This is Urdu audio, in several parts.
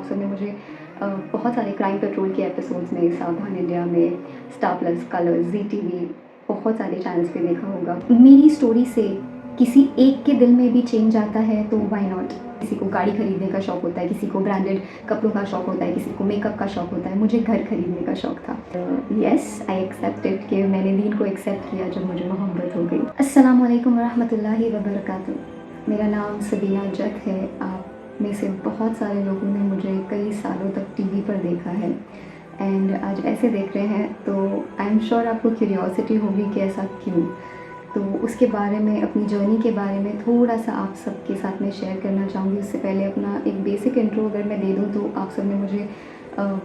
آپ سب نے مجھے بہت سارے کرائم پیٹرول کے ایپیسوڈز میں، ساودھان انڈیا میں، اسٹار پلس، کلرز، زی ٹی وی، بہت سارے چینلز پہ دیکھا ہوگا. میری اسٹوری سے کسی ایک کے دل میں بھی چینج آتا ہے تو وائی ناٹ. کسی کو گاڑی خریدنے کا شوق ہوتا ہے، کسی کو برانڈیڈ کپڑوں کا شوق ہوتا ہے، کسی کو میک اپ کا شوق ہوتا ہے. مجھے گھر خریدنے کا شوق تھا. یس آئی ایکسیپٹڈ کہ میں نے دین کو ایکسیپٹ کیا جب مجھے محبت ہو گئی. السلام علیکم ورحمۃ اللہ وبرکاتہ. میرا نام سبینہ جت ہے. آپ میں سے بہت سارے لوگوں نے مجھے کئی سالوں تک ٹی وی پر دیکھا ہے اینڈ آج ایسے دیکھ رہے ہیں تو آئی ایم شیور آپ کو کیوریوسٹی ہوگی کہ ایسا کیوں. تو اس کے بارے میں، اپنی جرنی کے بارے میں تھوڑا سا آپ سب کے ساتھ میں شیئر کرنا چاہوں گی. اس سے پہلے اپنا ایک بیسک انٹرو اگر میں دے دوں تو آپ سب نے مجھے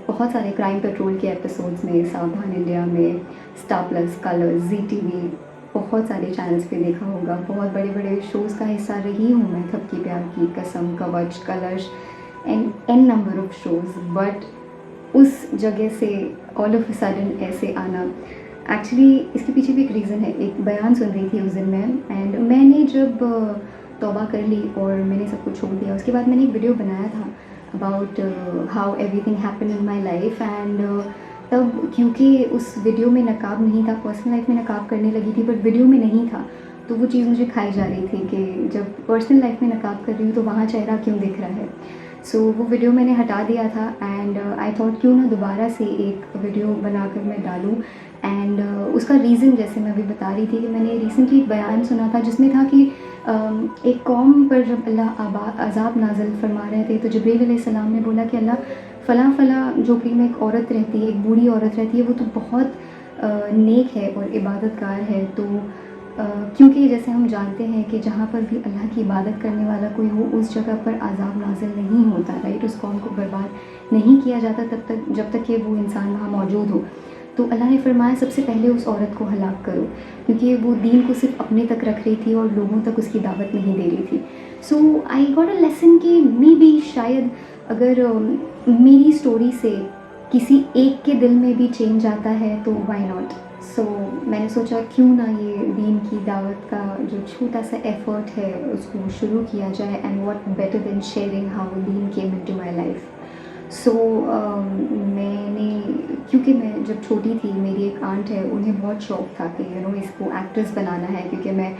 بہت سارے کرائم پیٹرول کے ایپیسوڈز میں، ساودھان انڈیا میں، اسٹار پلس، کلرز، زی ٹی وی، بہت سارے چینلز پہ دیکھا ہوگا. بہت بڑے بڑے شوز کا حصہ رہی ہوں میں، تھپکی پیار کی، قسم، کوچ، کلرش and an number of shows. But اس جگہ سے آل آف اے سڈن ایسے آنا، ایکچولی اس کے پیچھے بھی ایک ریزن ہے. ایک بیان سن رہی تھی اس دن میں اینڈ میں نے جب توبہ کر لی اور میں نے سب کچھ چھوڑ دیا، اس کے بعد میں نے ایک ویڈیو بنایا تھا about how every thing happen in my life. And تب کیونکہ اس ویڈیو میں نقاب نہیں تھا، پرسنل لائف میں نقاب کرنے لگی تھی بٹ ویڈیو میں نہیں تھا، تو وہ چیز مجھے کھائی جا رہی تھی کہ جب پرسنل لائف میں نقاب کر رہی ہوں تو وہاں چہرہ کیوں دکھ رہا ہے. سو وہ ویڈیو میں نے ہٹا دیا تھا اینڈ آئی تھاٹ کیوں نہ دوبارہ سے ایک ویڈیو بنا کر میں ڈالوں. اینڈ اس کا ریزن جیسے میں ابھی بتا رہی تھی کہ میں نے ریسنٹلی ایک بیان سنا تھا جس میں تھا کہ ایک قوم پر جب اللہ عذاب نازل فرما رہے تھے تو جبریل علیہ السلام نے بولا کہ اللہ فلاں فلاں جھوپڑی میں ایک عورت رہتی ہے، ایک بوڑھی عورت رہتی ہے، وہ تو بہت نیک ہے اور عبادت گار ہے. تو کیونکہ جیسے ہم جانتے ہیں کہ جہاں پر بھی اللہ کی عبادت کرنے والا کوئی ہو اس جگہ پر عذاب نازل نہیں ہوتا، رائٹ. اس قوم کو برباد نہیں کیا جاتا تب تک جب تک کہ وہ انسان وہاں موجود ہو. تو اللہ نے فرمایا سب سے پہلے اس عورت کو ہلاک کرو، کیونکہ وہ دین کو صرف اپنے تک رکھ رہی تھی اور لوگوں تک اس کی دعوت نہیں دے رہی تھی. سو آئی گاٹ اے لیسن کہ مے بی شاید اگر میری اسٹوری سے کسی ایک کے دل میں بھی چینج آتا ہے تو وائی ناٹ. سو میں نے سوچا کیوں نہ یہ دین کی دعوت کا جو چھوٹا سا ایفرٹ ہے اس کو شروع کیا جائے. And what better than sharing how then came into my life. So میں نے، کیونکہ میں جب چھوٹی تھی میری ایک آنٹ ہے، انہیں بہت شوق تھا کہ اس کو ایکٹریس بنانا ہے، کیونکہ میں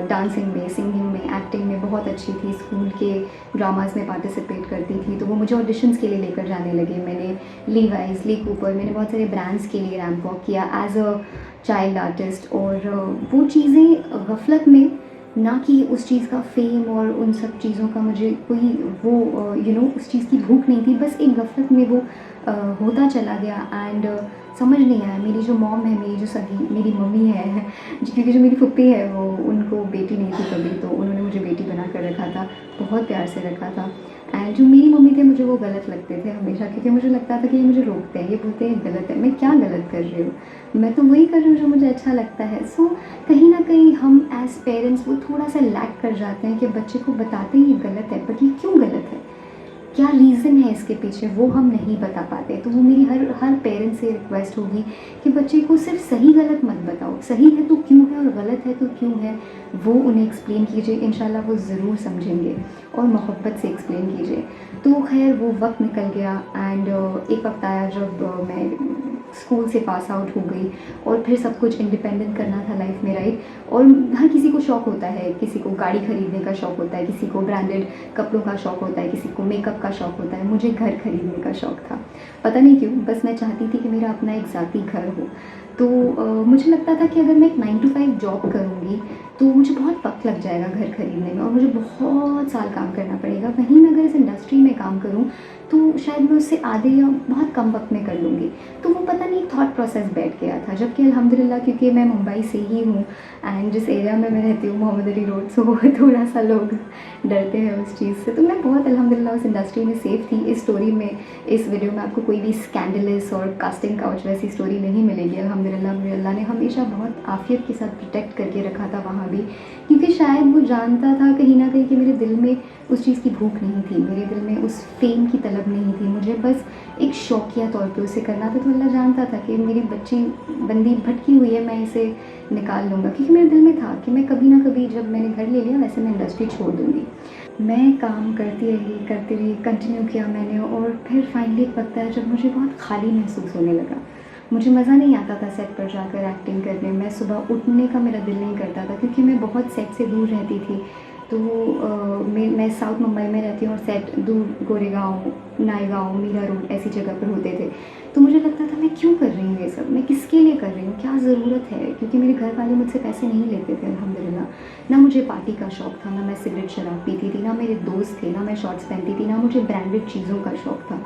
ڈانسنگ میں، سنگنگ میں، ایکٹنگ میں بہت اچھی تھی. اسکول کے ڈراماز میں پارٹیسپیٹ کرتی تھی تو وہ مجھے آڈیشنس کے لیے لے کر جانے لگے. میں نے لیوائز، لی کوپر، میں نے بہت سارے برانڈس کے لیے ریمپ واک کیا ایز اے چائلڈ آرٹسٹ. اور وہ چیزیں غفلت میں، نہ کہ اس چیز کا فیم اور ان سب چیزوں کا مجھے کوئی وہ اس چیز کی بھوک نہیں تھی، بس ایک غفلت میں وہ ہوتا چلا گیا. اینڈ سمجھ نہیں آیا. میری جو موم ہے، میری جو سگی میری ممی ہے، کیونکہ جو میری پھپھی ہے وہ ان کو بیٹی نہیں تھی کبھی، تو انہوں نے مجھے بیٹی بنا کر رکھا تھا، بہت پیار سے رکھا تھا. اینڈ جو میری ممی تھے مجھے وہ غلط لگتے تھے ہمیشہ، کیونکہ مجھے لگتا تھا کہ یہ مجھے روکتے ہیں، یہ بولتے ہیں غلط ہے. میں کیا غلط کر رہی ہوں؟ میں تو وہی کر رہی ہوں جو مجھے اچھا لگتا ہے. سو کہیں نہ کہیں ہم ایز پیرنٹس وہ تھوڑا سا لیک کر جاتے ہیں کہ بچے کو بتاتے ہیں یہ غلط ہے، بٹ یہ کیوں غلط ہے، کیا ریزن ہے اس کے پیچھے، وہ ہم نہیں بتا پاتے. تو وہ میری ہر پیرنٹ سے ریکویسٹ ہوگی کہ بچے کو صرف صحیح غلط مت بتاؤ، صحیح ہے تو کیوں ہے اور غلط ہے تو کیوں ہے، وہ انہیں ایکسپلین کیجیے. انشاءاللہ وہ ضرور سمجھیں گے، اور محبت سے ایکسپلین کیجیے. تو خیر وہ وقت نکل گیا اینڈ ایک وقت آیا جب میں اسکول سے پاس آؤٹ ہو گئی اور پھر سب کچھ انڈیپینڈنٹ کرنا تھا لائف میں، رائٹ. اور ہر کسی کو شوق ہوتا ہے، کسی کو گاڑی خریدنے کا شوق ہوتا ہے، کسی کو برانڈیڈ کپڑوں کا شوق ہوتا ہے، کسی کو میک اپ کا شوق ہوتا ہے. مجھے گھر خریدنے کا شوق تھا، پتہ نہیں کیوں، بس میں چاہتی تھی کہ میرا اپنا ایک ذاتی گھر ہو. تو مجھے لگتا تھا کہ اگر میں ایک 9 to 5 جاب کروں گی تو مجھے بہت وقت لگ جائے گا گھر خریدنے میں اور مجھے بہت سال کام کرنا پڑے گا. وہیں میں اگر اس انڈسٹری میں کام کروں تو شاید میں اس سے آدھے یا بہت کم وقت میں کر لوں گی. تو وہ پتہ نہیں تھاٹ پروسیس بیٹھ گیا تھا. جبکہ الحمدللہ کیونکہ میں ممبئی سے ہی ہوں اینڈ جس ایریا میں میں رہتی ہوں محمد علی روڈ، سو تھوڑا سا لوگ ڈرتے ہیں اس چیز سے. تو میں بہت الحمدللہ اس انڈسٹری میں سیف تھی. اس اسٹوری میں، اس ویڈیو میں آپ کو کوئی بھی اسکینڈلس اور کاسٹنگ کاؤچ ویسی اسٹوری نہیں ملے گی. الحمدللہ مجھے اللہ نے ہمیشہ بہت عافیت کے ساتھ پروٹیکٹ کر کے رکھا تھا وہاں بھی، کیونکہ شاید وہ جانتا تھا کہیں نہ کہیں کہ میرے دل میں اس چیز کی بھوک نہیں تھی، میرے دل میں اس فیم کی طلب نہیں تھی. مجھے بس ایک شوقیہ طور پہ اسے کرنا تھا. تو اللہ جانتا تھا کہ میری بچی بندی بھٹکی ہوئی ہے، میں اسے نکال لوں گا، کیونکہ میرے دل میں تھا کہ میں کبھی نہ کبھی جب میں نے گھر لے لیا ویسے میں انڈسٹری چھوڑ دوں گی. میں کام کرتی رہی کنٹینیو کیا میں نے، اور پھر فائنلی ایک وقت آیا جب مجھے بہت خالی محسوس ہونے لگا. مجھے مزہ نہیں آتا تھا سیٹ پر جا کر ایکٹنگ کرنے میں. صبح اٹھنے کا میرا دل نہیں کرتا تھا کیونکہ میں بہت سیٹ سے دور رہتی تھی. تو میں ساؤتھ ممبئی میں رہتی ہوں اور سیٹ دور گوریگاؤں، نائیگاؤں، میرا روڈ ایسی جگہ پر ہوتے تھے. تو مجھے لگتا تھا میں کیوں کر رہی ہوں یہ سب، میں کس کے لیے کر رہی ہوں، کیا ضرورت ہے، کیونکہ میرے گھر والے مجھ سے پیسے نہیں لیتے تھے الحمدللہ. نہ مجھے پارٹی کا شوق تھا، نہ میں سگریٹ شراب پیتی تھی، نہ میرے دوست تھے، نہ میں شارٹس پہنتی تھی، نہ مجھے برانڈڈ چیزوں کا شوق تھا.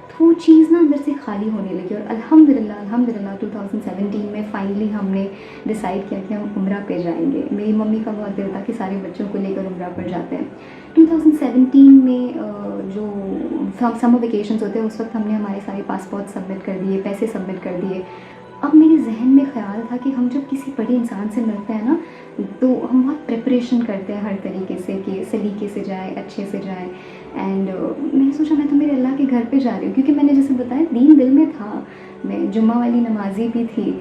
تو وہ چیز نا اندر سے خالی ہونے لگی. اور الحمدللہ 2017 میں فائنلی ہم نے ڈیسائیڈ کیا کہ ہم عمرہ پہ جائیں گے. میری ممی کا بہت دل تھا کہ سارے بچوں کو لے کر عمرہ پر جاتے ہیں. 2017 میں جو سمر ویکیشنز ہوتے ہیں اس وقت ہم نے ہمارے سارے پاسپورٹ سبمٹ کر دیے، پیسے سبمٹ کر دیے. اب میرے ذہن میں خیال تھا کہ ہم جب کسی بڑے انسان سے ملتے ہیں نا تو ہم بہت پریپریشن کرتے ہیں ہر طریقے سے کہ سلیقے سے جائیں، اچھے سے جائیں. اینڈ میں نے سوچا میں تو میرے اللہ کے گھر پہ جا رہی ہوں، کیونکہ میں نے جیسے بتایا دین دل میں تھا، میں جمعہ والی نمازی بھی تھی.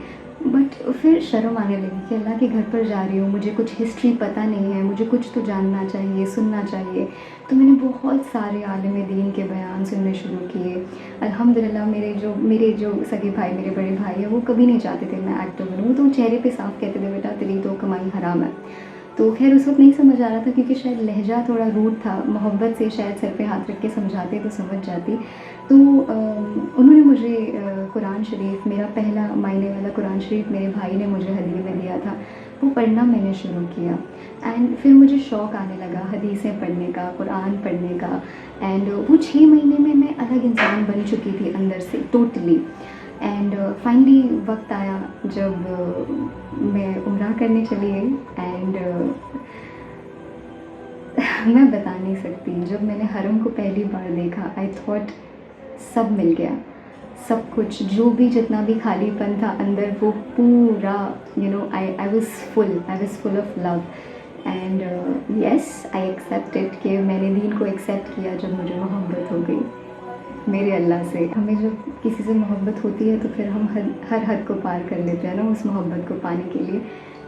بٹ پھر شرم آنے لگی کہ اللہ کے گھر پر جا رہی ہوں، مجھے کچھ ہسٹری پتہ نہیں ہے، مجھے کچھ تو جاننا چاہیے، سننا چاہیے. تو میں نے بہت سارے عالم دین کے بیان سننے شروع کیے. الحمدللہ میرے جو سگے بھائی، میرے بڑے بھائی ہیں، وہ کبھی نہیں چاہتے تھے میں ایکٹر بنوں. وہ تو چہرے پہ صاف کہتے تھے بیٹا تیری تو کمائی حرام ہے. تو خیر اس وقت نہیں سمجھ آ رہا تھا کیونکہ شاید لہجہ تھوڑا روڈ تھا، محبت سے شاید سر پہ ہاتھ رکھ کے سمجھاتے تو سمجھ جاتی. تو انہوں نے مجھے قرآن شریف، میرا پہلا معنی والا قرآن شریف میرے بھائی نے مجھے ہدیے میں دیا تھا، وہ پڑھنا میں نے شروع کیا. اینڈ پھر مجھے شوق آنے لگا حدیثیں پڑھنے کا، قرآن پڑھنے کا. اینڈ وہ 6 مہینے میں میں الگ انسان بن چکی تھی اندر سے ٹوٹلی. اینڈ فائنلی وقت آیا جب میں عمرہ کرنے چلی گئی. اینڈ میں بتا نہیں سکتی، جب میں نے حرم کو پہلی بار دیکھا آئی تھاٹ سب مل گیا، سب کچھ جو بھی جتنا بھی خالی پن تھا اندر وہ پورا I was full of love. And yes I accepted کہ میں نے دین کو ایکسیپٹ کیا جب مجھے محبت ہو گئی میرے اللہ سے. ہمیں جب کسی سے محبت ہوتی ہے تو پھر ہم ہر حد کو پار کر لیتے ہیں نا اس محبت کو پانے کے لیے.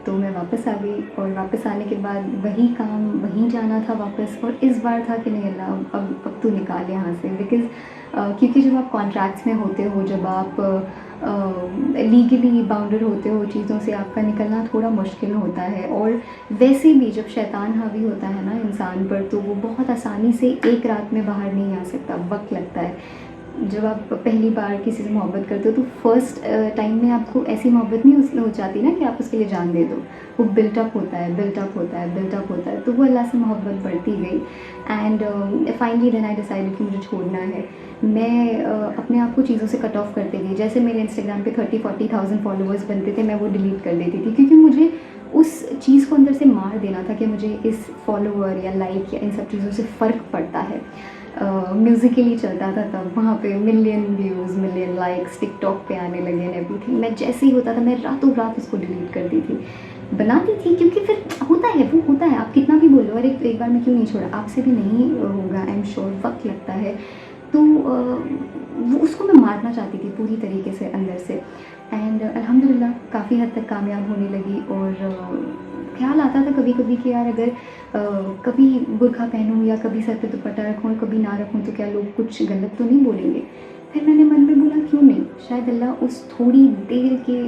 تو میں واپس آ گئی، اور واپس آنے کے بعد وہی کام، وہیں جانا تھا واپس. اور اس بار تھا کہ نہیں اللہ اب تو نکال یہاں سے. بیکاز کیونکہ جب آپ کانٹریکٹس میں ہوتے ہو، جب آپ لیگلی باؤنڈر ہوتے ہو چیزوں سے، آپ کا نکلنا تھوڑا مشکل ہوتا ہے. اور ویسے بھی جب شیطان حاوی ہوتا ہے نا انسان پر تو وہ بہت آسانی سے ایک رات میں باہر نہیں آ سکتا، وقت لگتا ہے. جب آپ پہلی بار کسی سے محبت کرتے ہو تو فرسٹ ٹائم میں آپ کو ایسی محبت نہیں ہو جاتی نا کہ آپ اس کے لیے جان دے دو. وہ بلٹ اپ ہوتا ہے. تو وہ اللہ سے محبت بڑھتی گئی. And finally then I decide کہ مجھے چھوڑنا ہے. میں اپنے آپ کو چیزوں سے کٹ آف کرتے گئی. جیسے میرے انسٹاگرام پہ 30-40,000 فالوورس بنتے تھے، میں وہ ڈیلیٹ کر دیتی تھی کیونکہ مجھے اس چیز کو اندر سے مار دینا تھا کہ مجھے اس فالوور یا لائک یا ان سب چیزوں سے فرق پڑتا ہے. میوزیکلی چلتا تھا تب، وہاں پہ ملین ویوز، ملین لائکس ٹک ٹاک پہ آنے لگے ہیں ایوری تھنگ. میں جیسے ہی ہوتا تھا میں راتوں رات اس کو ڈیلیٹ کرتی تھی، بناتی تھی، کیونکہ پھر ہوتا ہے آپ کتنا بھی بولو اور ایک بار میں کیوں نہیں چھوڑا، آپ سے بھی نہیں ہوگا آئی ایم شیور، وقت لگتا ہے. تو وہ اس کو میں مارنا چاہتی تھی پوری طریقے سے اندر سے. اینڈ الحمدللہ کافی حد تک کامیاب ہونے لگی. اور خیال آتا تھا کبھی کبھی کہ یار اگر کبھی برقع پہنوں یا کبھی سر پہ دوپٹہ رکھوں اور کبھی نہ رکھوں تو کیا لوگ کچھ غلط تو نہیں بولیں گے. پھر میں نے من میں بولا کیوں نہیں، شاید اللہ اس تھوڑی دیر کے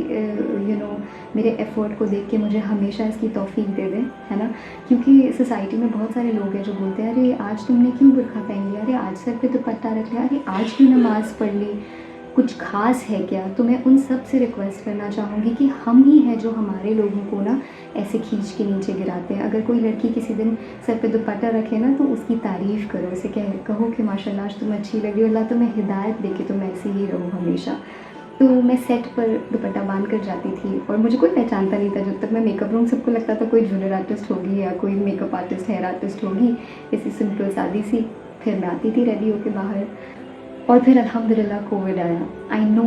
میرے ایفورٹ کو دیکھ کے مجھے ہمیشہ اس کی توفیق دے دیں، ہے نا. کیونکہ سوسائٹی میں بہت سارے لوگ ہیں جو بولتے ہیں ارے آج تم نے کیوں برقع پہن لیا، ارے آج سر پہ دوپٹہ رکھ لیا، ارے آج کیوں نماز پڑھ لی، کچھ خاص ہے کیا. تو میں ان سب سے ریکویسٹ کرنا چاہوں گی کہ ہم ہی ہیں جو ہمارے لوگوں کو نا ایسے کھینچ کے نیچے گراتے ہیں. اگر کوئی لڑکی کسی دن سر پہ دوپٹہ رکھے نا تو اس کی تعریف کرو، اسے کہو کہ ماشاء اللہ آج تم اچھی لگی، اللہ تمہیں ہدایت دے کہ تم ایسے ہی رہو ہمیشہ. تو میں سیٹ پر دوپٹہ باندھ کر جاتی تھی اور مجھے کوئی پہچانتا نہیں تھا. جب تک میں میک اپ روم، سب کو لگتا تھا کوئی جونیئر آرٹسٹ ہوگی یا کوئی make up artist, hair artist ہوگی، ایسی سمپل سادی سی. پھر میں آتی تھی ریڈی ہو کے باہر. اور پھر الحمدللہ کووڈ آیا. آئی نو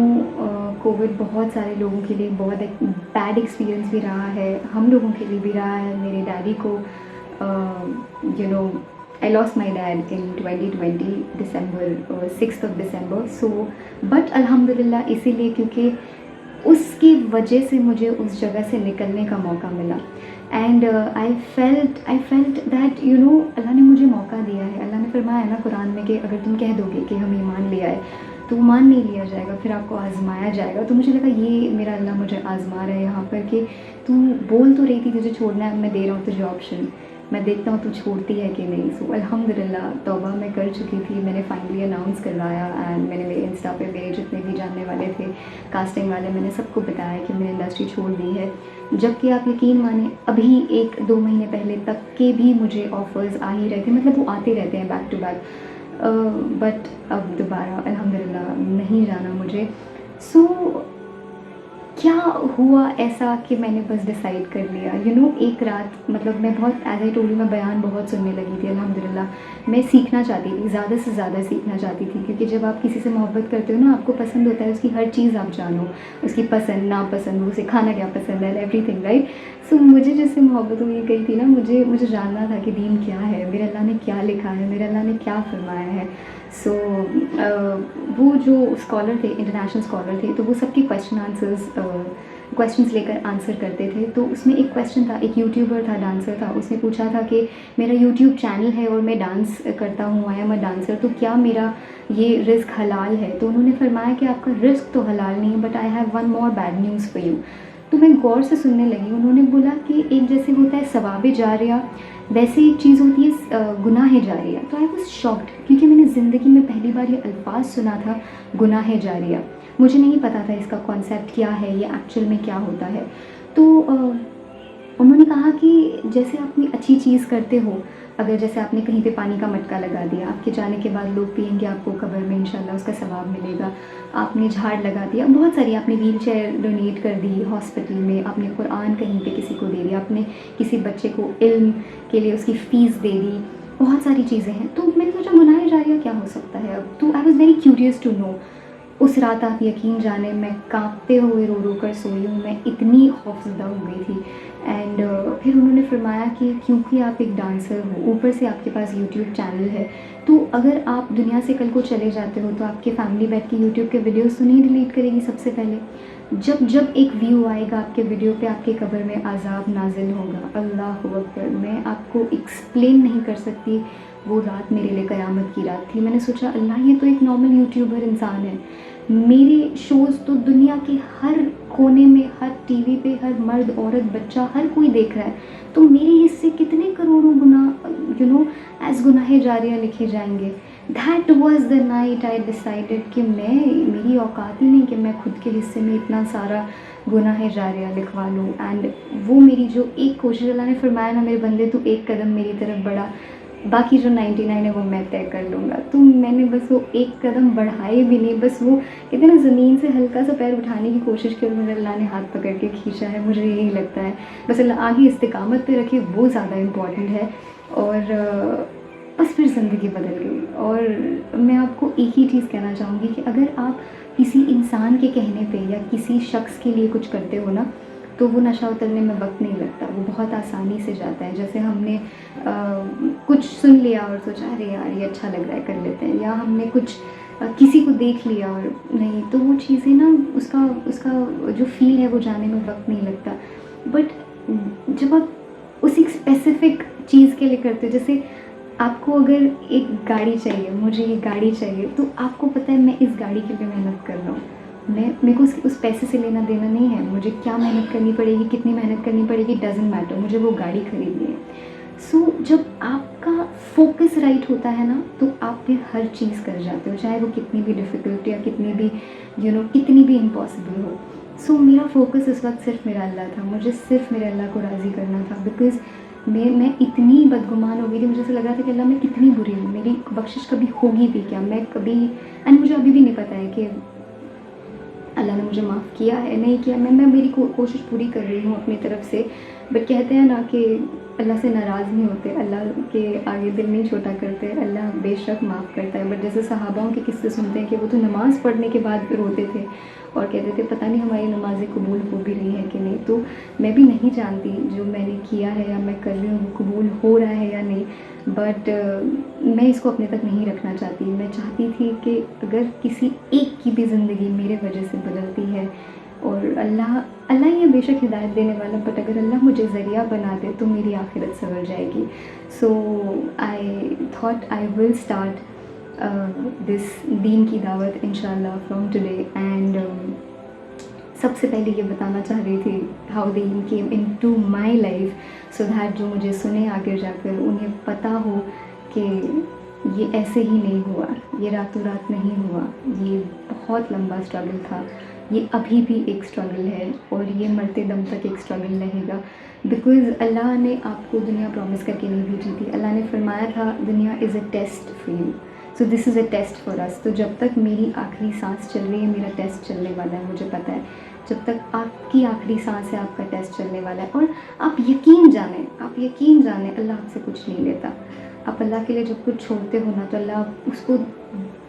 کووڈ بہت سارے لوگوں کے لیے بہت ایک بیڈ ایکسپیرئنس بھی رہا ہے، ہم لوگوں کے لیے بھی رہا ہے. میرے ڈیڈی کو I lost my dad in 2020 December 6th of December. So but الحمدللہ اسی لیے کیونکہ اس کی وجہ سے مجھے اس جگہ سے نکلنے کا موقع ملا. اینڈ آئی فیلٹ دیٹ اللہ نے مجھے موقع دیا ہے. اللہ نے فرمایا ہے نا قرآن میں کہ اگر تم کہہ دو گے کہ ہم ایمان لے آئے تو وہ مان نہیں لیا جائے گا, پھر آپ کو آزمایا جائے گا. تو مجھے لگا یہ میرا اللہ مجھے آزما رہا ہے یہاں پر کہ تو بول تو رہی تھی تجھے چھوڑنا ہے, میں دے رہا ہوں تجھے آپشن, میں دیکھتا ہوں تو چھوڑتی ہے کہ نہیں. سو الحمدللہ توبہ میں کر چکی تھی, میں نے فائنلی اناؤنس کروایا اینڈ میں نے میرے انسٹا پہ میرے جتنے بھی جاننے والے تھے کاسٹنگ والے, میں نے سب کو بتایا کہ میں نے انڈسٹری چھوڑ دی ہے. جب کہ آپ یقین مانیں ابھی 1-2 مہینے پہلے تک کے بھی مجھے آفرز آ ہی رہے تھے, مطلب وہ آتے رہتے ہیں بیک ٹو بیک, بٹ اب دوبارہ الحمدللہ نہیں جانا مجھے. سو کیا ہوا ایسا کہ میں نے بس ڈیسائیڈ کر لیا ایک رات, مطلب میں بہت ایز آئی ٹولڈ یو میں بیان بہت سننے لگی تھی الحمدللہ. میں سیکھنا چاہتی تھی, زیادہ سے زیادہ سیکھنا چاہتی تھی, کیونکہ جب آپ کسی سے محبت کرتے ہو نا آپ کو پسند ہوتا ہے اس کی ہر چیز آپ جانو, اس کی پسند ناپسند, وہ اسے کھانا کیا پسند ہے, ایوری تھنگ رائٹ. سو مجھے جس سے محبت ہوئی گئی تھی نا, مجھے جاننا تھا کہ دین کیا ہے, میرے اللہ نے کیا لکھا ہے, میرے اللہ نے کیا فرمایا ہے. سو وہ جو اسکالر تھے, انٹرنیشنل اسکالر تھے, تو وہ سب کی کویشچنس لے کر آنسر کرتے تھے. تو اس میں ایک کویشچن تھا, ایک یوٹیوبر تھا, ڈانسر تھا, اس نے پوچھا تھا کہ میرا یوٹیوب چینل ہے اور میں ڈانس کرتا ہوں, آئی ایم اے ڈانسر, تو کیا میرا یہ رزق حلال ہے؟ تو انہوں نے فرمایا کہ آپ کا رزق تو حلال نہیں ہے, but I have one more bad news for you. تو میں غور سے سننے لگی. انہوں نے بولا کہ ایک جیسے ہوتا ہے ثواب جاریہ, ویسے ایک چیز ہوتی ہے گناہ جاریہ. تو آئی واز شاکڈ, کیونکہ میں نے زندگی میں پہلی بار یہ الفاظ سنا تھا گناہ جاریہ. مجھے نہیں پتا تھا اس کا کانسیپٹ کیا ہے, یہ ایکچوئل میں کیا ہوتا ہے. تو انہوں نے کہا کہ جیسے آپ کوئی اچھی چیز کرتے ہو, اگر جیسے آپ نے کہیں پہ پانی کا مٹکا لگا دیا, آپ کے جانے کے بعد لوگ پئیں گے, آپ کو قبر میں انشاءاللہ اس کا ثواب ملے گا. آپ نے جھاڑ لگا دیا, بہت ساری, آپ نے ویل چیئر ڈونیٹ کر دی ہاسپٹل میں, آپ نے قرآن کہیں پہ کسی کو دے دیا, آپ نے کسی بچے کو علم کے لیے اس کی فیس دے دی, بہت ساری چیزیں ہیں. تو میں نے سوچا گناہ جاریہ کیا ہو سکتا ہے اب. تو I was very curious to know. اس رات آپ یقین جانے میں کانپتے ہوئے رو رو کر سوئی ہوں, میں اتنی خوفزدہ ہو گئی تھی. اینڈ پھر انہوں نے فرمایا کہ کیونکہ آپ ایک ڈانسر ہو, اوپر سے آپ کے پاس یوٹیوب چینل ہے, تو اگر آپ دنیا سے کل کو چلے جاتے ہو تو آپ کے فیملی بیٹھ کے یوٹیوب کے ویڈیوز تو نہیں ڈیلیٹ کرے گی سب سے پہلے. جب ایک ویو آئے گا آپ کے ویڈیو پہ, آپ کے قبر میں عذاب نازل ہوگا. اللہ اکبر, میں آپ کو ایکسپلین نہیں کر سکتی. وہ رات میرے لیے قیامت کی رات تھی. میں نے سوچا اللہ یہ تو ایک نارمل یوٹیوبر انسان ہے, میرے شوز تو دنیا کے ہر کونے میں, ہر ٹی وی پہ ہر مرد عورت بچہ ہر کوئی دیکھ رہا ہے, تو میرے حصے کتنے کروڑوں گناہ ایز گناہ جاریہ لکھے جائیں گے. That was the night I decided کہ میری اوقات ہی نہیں کہ میں خود کے حصے میں اتنا سارا گناہ جاریہ لکھوا لوں. اینڈ وہ میری جو ایک کوشش, اللہ نے فرمایا نا میرے بندے تو ایک قدم میری طرف بڑھا, باقی جو 99 ہے وہ میں طے کر لوں گا. تو میں نے بس وہ ایک قدم بڑھائے بھی نہیں, بس وہ کہتے ہیں نا زمین سے ہلکا سا پیر اٹھانے کی کوشش کی اور مجھے اللہ نے ہاتھ پکڑ کے کھینچا ہے. مجھے یہی لگتا ہے بس اللہ آگے استقامت پہ رکھے, وہ زیادہ امپورٹنٹ ہے. اور بس پھر زندگی بدل گئی. اور میں آپ کو ایک ہی چیز کہنا چاہوں گی کہ اگر آپ کسی انسان کے کہنے پہ یا کسی شخص کے لیے کچھ کرتے ہو نا, تو وہ نشہ اترنے میں وقت نہیں لگتا, وہ بہت آسانی سے جاتا ہے. جیسے ہم نے کچھ سن لیا اور سوچا ارے یار یہ اچھا لگ رہا ہے کر لیتے ہیں, یا ہم نے کچھ کسی کو دیکھ لیا اور نہیں, تو وہ چیزیں نا اس کا جو فیل ہے وہ جانے میں وقت نہیں لگتا. بٹ جب آپ اسی اسپیسیفک چیز کے لیے کرتے ہو, جیسے آپ کو اگر ایک گاڑی چاہیے, مجھے یہ گاڑی چاہیے, تو آپ کو پتہ ہے میں اس گاڑی کے لیے محنت کر رہا ہوں, میرے کو اس پیسے سے لینا دینا نہیں ہے, مجھے کیا محنت کرنی پڑے گی, کتنی محنت کرنی پڑے گی, ڈزنٹ میٹر, مجھے وہ گاڑی خریدنی ہے. سو جب آپ کا فوکس رائٹ ہوتا ہے نا, تو آپ پھر ہر چیز کر جاتے ہو, چاہے وہ کتنی بھی ڈیفیکلٹ یا کتنی بھی کتنی بھی امپاسبل ہو. سو میرا فوکس اس وقت صرف میرا اللہ تھا, مجھے صرف میرے اللہ کو راضی کرنا تھا. بیکاز میں اتنی بدگمان ہو گئی تھی, مجھے ایسا لگ رہا تھا کہ اللہ میں کتنی بری ہوں, میری بخشش کبھی ہوگی بھی کیا, میں کبھی, اینڈ مجھے ابھی بھی نہیں پتہ ہے کہ اللہ نے مجھے معاف کیا ہے نہیں کیا. میں میری کوشش پوری کر رہی ہوں اپنی طرف سے. بٹ کہتے ہیں نا کہ اللہ سے ناراض نہیں ہوتے, اللہ کے آگے دل نہیں چھوٹا کرتے, اللہ بے شک معاف کرتا ہے. بٹ جیسے صحاباؤں کے قصے سنتے ہیں کہ وہ تو نماز پڑھنے کے بعد روتے تھے اور کہتے تھے پتہ نہیں ہماری نمازیں قبول ہو بھی رہی ہیں کہ نہیں. تو میں بھی نہیں جانتی جو میں نے کیا ہے یا میں کر رہی ہوں وہ قبول ہو رہا ہے یا نہیں, بٹ میں اس کو اپنے تک نہیں رکھنا چاہتی. میں چاہتی تھی کہ اگر کسی ایک کی بھی زندگی میرے وجہ سے بدلتی ہے, اور اللہ یہ بے شک ہدایت دینے والا، بٹ اگر اللہ مجھے ذریعہ بنا دے تو میری آخرت سنور جائے گی. سو I thought I will start this دین کی دعوت انشاءاللہ فرام ٹوڈے. اینڈ سب سے پہلے یہ بتانا چاہ رہی تھی how then came into my life, so that جو مجھے سنے آگے جا کر انہیں پتہ ہو کہ یہ ایسے ہی نہیں ہوا، یہ راتوں رات نہیں ہوا، یہ بہت لمبا اسٹرگل تھا، یہ ابھی بھی ایک اسٹرگل ہے اور یہ مرتے دم تک ایک اسٹرگل رہے گا. بیکاز اللہ نے آپ کو دنیا پرومس کر کے نہیں بھیجی تھی. اللہ نے فرمایا تھا دنیا is a test for you, so this is a test for us. تو جب تک میری آخری سانس چل رہی ہے میرا ٹیسٹ چلنے والا ہے، مجھے پتہ ہے. جب تک آپ کی آخری سانس ہے آپ کا ٹیسٹ چلنے والا ہے. اور آپ یقین جانیں اللہ آپ سے کچھ نہیں لیتا. آپ اللہ کے لیے جب کچھ چھوڑتے ہو نا تو اللہ اس کو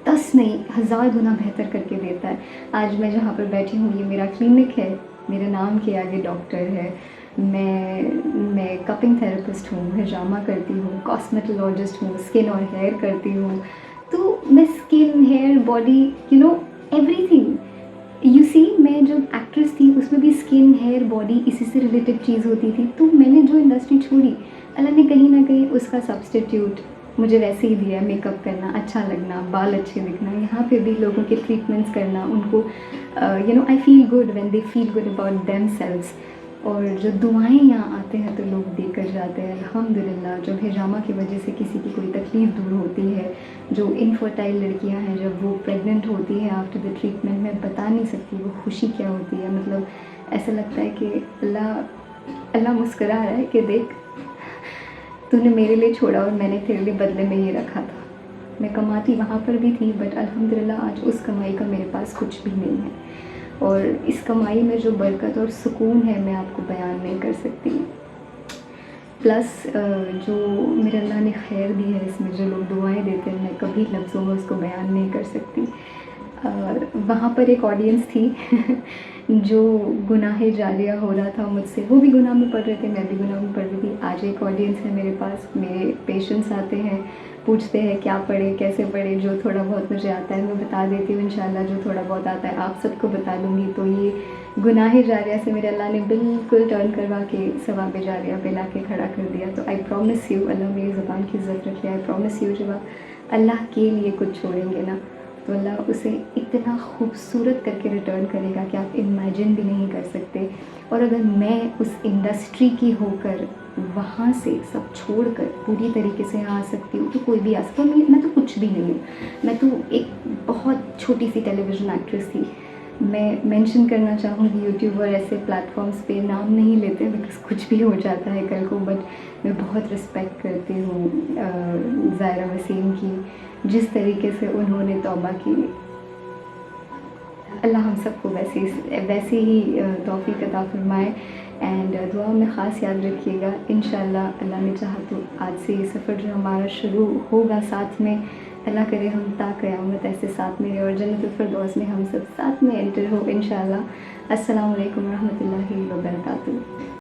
10 نہیں 1000 گنا بہتر کر کے دیتا ہے. آج میں جہاں پر بیٹھی ہوں یہ میرا کلینک ہے، میرے نام کے آگے ڈاکٹر ہے. میں کپنگ تھراپسٹ ہوں، ہجامہ کرتی ہوں، کاسمیٹولوجسٹ ہوں، اسکن اور ہیئر کرتی ہوں. تو میں skin, hair, body, everything. You see میں جب ایکٹریس تھی اس میں بھی اسکن، ہیئر، باڈی اسی سے ریلیٹڈ چیز ہوتی تھی. تو میں نے جو انڈسٹری چھوڑی اللہ نے کہیں نہ کہیں اس کا سبسٹیٹیوٹ مجھے ویسے ہی دیا ہے. میک اپ کرنا، اچھا لگنا، بال اچھے دکھنا، یہاں پہ بھی لوگوں کے ٹریٹمنٹس کرنا، ان کو I feel good when they feel good about themselves. اور جو دعائیں یہاں آتے ہیں تو لوگ دے کر جاتے ہیں الحمدللہ. جب ہجامہ کی وجہ سے کسی کی کوئی تکلیف دور ہوتی ہے، جو انفرٹائل لڑکیاں ہیں جب وہ پریگننٹ ہوتی ہے آفٹر دا ٹریٹمنٹ، میں بتا نہیں سکتی وہ خوشی کیا ہوتی ہے. مطلب ایسا لگتا ہے کہ اللہ مسکرا رہا ہے کہ دیکھ تو نے میرے لیے چھوڑا اور میں نے تیرے لیے بدلے میں یہ رکھا تھا. میں کماتی وہاں پر بھی تھی بٹ الحمدللہ آج اس کمائی کا میرے پاس کچھ بھی نہیں ہے. اور اس کمائی میں جو برکت اور سکون ہے میں آپ کو بیان نہیں کر سکتی. پلس جو میرے اللہ نے خیر دی ہے اس میں، جو لوگ دعائیں دیتے ہیں، میں کبھی لفظوں میں اس کو بیان نہیں کر سکتی. وہاں پر ایک آڈینس تھی جو گناہ جاریہ ہو رہا تھا مجھ سے، وہ بھی گناہ میں پڑھ رہے تھے، میں بھی گناہ میں پڑھ رہی تھی. آج ایک آڈینس ہے میرے پاس، میرے پیشنٹس آتے ہیں، پوچھتے ہیں کیا پڑھے، کیسے پڑھے. جو تھوڑا بہت مجھے آتا ہے میں بتا دیتی ہوں انشاءاللہ. جو تھوڑا بہت آتا ہے آپ سب کو بتا دوں گی. تو یہ گناہ جاریہ سے میرے اللہ نے بالکل ٹرن کروا کے ثواب جاریہ پہ لا کے کھڑا کر دیا. تو آئی پرومس یو، اللہ میری زبان کی عزت رکھے، آئی پرومس یو جب آپ اللہ کے لیے کچھ چھوڑیں گے نا تو اللہ اسے اتنا خوبصورت کر کے ریٹرن کرے گا کہ آپ امیجن بھی نہیں کر سکتے. اور اگر میں اس انڈسٹری کی ہو کر وہاں سے سب چھوڑ کر پوری طریقے سے آ سکتی ہوں تو کوئی بھی آ سکتا. میں تو کچھ بھی نہیں ہوں، میں تو ایک بہت چھوٹی سی ٹیلی ویژن ایکٹریس تھی. میں مینشن کرنا چاہوں گی یوٹیوب اور ایسے پلیٹ فارمس پہ نام نہیں لیتے بیکاز کچھ بھی ہو جاتا ہے کل کو. بٹ میں بہت رسپیکٹ کرتی ہوں ظاہرہ وسیم کی، جس طریقے سے انہوں نے توبہ کی. اللہ ہم سب کو ویسے ہی توفیق عطا فرمائے. اینڈ دعا میں خاص یاد رکھیے گا انشاءاللہ. اللہ نے چاہا تو آج سے یہ سفر جو ہمارا شروع ہوگا ساتھ میں، اللہ کرے ہم تا قیامت ایسے ساتھ میں اور جنت الفردوس میں ہم سب ساتھ میں انٹر ہو انشاءاللہ. السلام علیکم ورحمۃ اللہ وبرکاتہ.